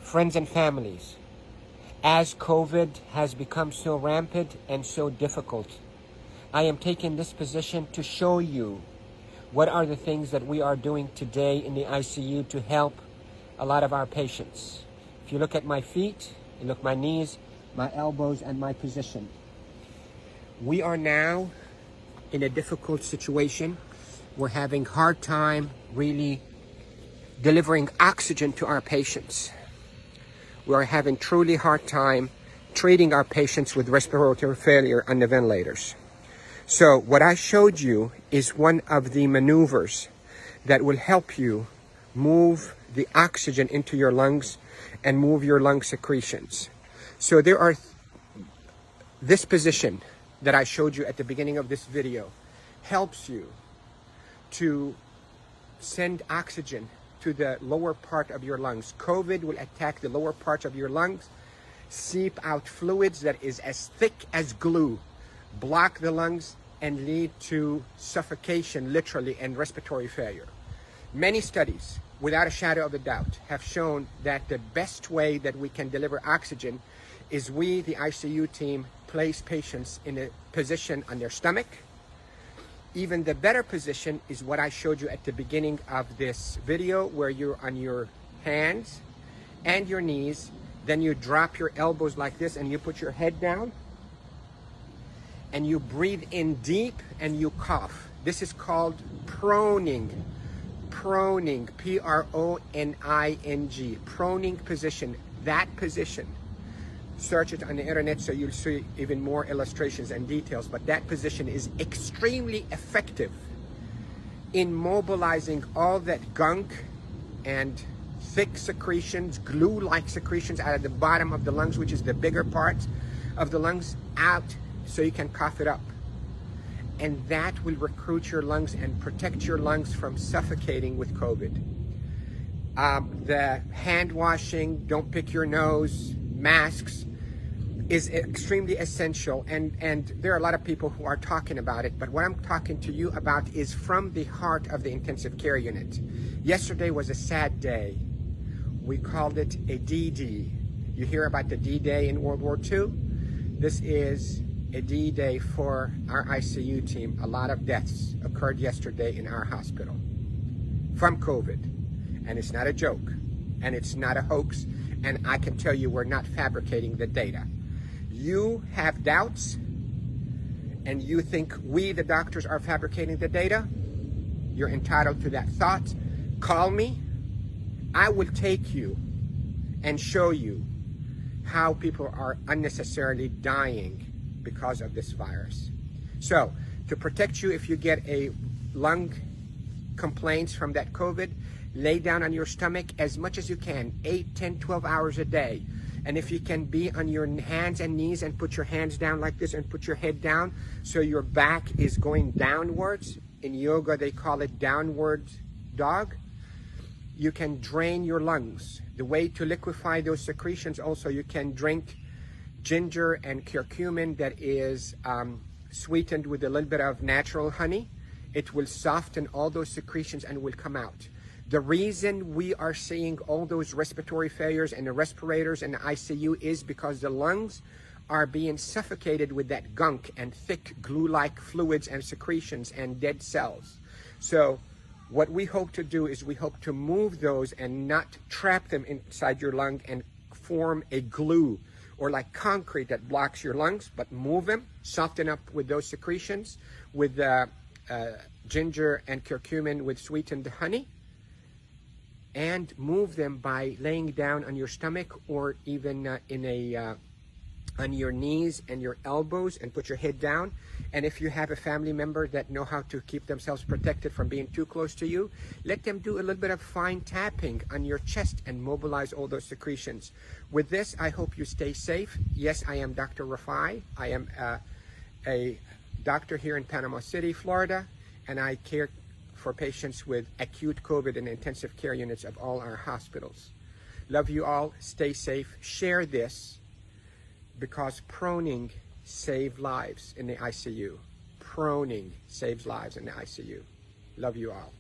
Friends and families, as COVID has become so rampant and so difficult, I am taking this position to show you what are the things that we are doing today in the ICU to help a lot of our patients. If you look at my feet, you look at my knees, my elbows, and my position. We are now in a difficult situation. We're having a hard time really delivering oxygen to our patients. We are having truly hard time treating our patients with respiratory failure on the ventilators. So what I showed you is one of the maneuvers that will help you move the oxygen into your lungs and move your lung secretions. So there are this position that I showed you at the beginning of this video helps you to send oxygen to the lower part of your lungs. COVID will attack the lower parts of your lungs, seep out fluids that is as thick as glue, block the lungs, and lead to suffocation, literally, and respiratory failure. Many studies, without a shadow of a doubt, have shown that the best way that we can deliver oxygen is we, the ICU team, place patients in a position on their stomach. Even the better position is what I showed you at the beginning of this video, where you're on your hands and your knees, then you drop your elbows like this and you put your head down and you breathe in deep and you cough. This is called proning. Proning, P-R-O-N-I-N-G, proning position. That position, search it on the internet so you'll see even more illustrations and details, but that position is extremely effective in mobilizing all that gunk and thick secretions, glue-like secretions out of the bottom of the lungs, which is the bigger parts of the lungs, out so you can cough it up. And that will recruit your lungs and protect your lungs from suffocating with COVID. The hand washing, don't pick your nose, masks is extremely essential, and there are a lot of people who are talking about it, but what I'm talking to you about is from the heart of the intensive care unit. Yesterday was a sad day. We called it a D-Day. You hear about the D-Day in World War II? This is a D-Day for our ICU team. A lot of deaths occurred yesterday in our hospital from COVID, and it's not a joke, and it's not a hoax, and I can tell you we're not fabricating the data. You have doubts, and you think we, the doctors, are fabricating the data. You're entitled to that thought. Call me. I will take you and show you how people are unnecessarily dying because of this virus. So, to protect you if you get a lung complaints from that COVID, lay down on your stomach as much as you can, 8, 10, 12 hours a day. And if you can be on your hands and knees and put your hands down like this and put your head down so your back is going downwards. In yoga, they call it downward dog. You can drain your lungs. The way to liquefy those secretions also, you can drink ginger and curcumin that is sweetened with a little bit of natural honey. It will soften all those secretions and will come out. The reason we are seeing all those respiratory failures and the respirators and the ICU is because the lungs are being suffocated with that gunk and thick glue-like fluids and secretions and dead cells. So what we hope to do is we hope to move those and not trap them inside your lung and form a glue or like concrete that blocks your lungs, but move them, soften up with those secretions with ginger and curcumin with sweetened honey, and move them by laying down on your stomach or even on your knees and your elbows and put your head down. And if you have a family member that know how to keep themselves protected from being too close to you, let them do a little bit of fine tapping on your chest and mobilize all those secretions. With this, I hope you stay safe. Yes, I am Dr. Rafai. I am a doctor here in Panama City, Florida, and I care for patients with acute COVID in intensive care units of all our hospitals. Love you all. Stay safe. Share this because proning saves lives in the ICU. proning saves lives in the ICU. Love you all.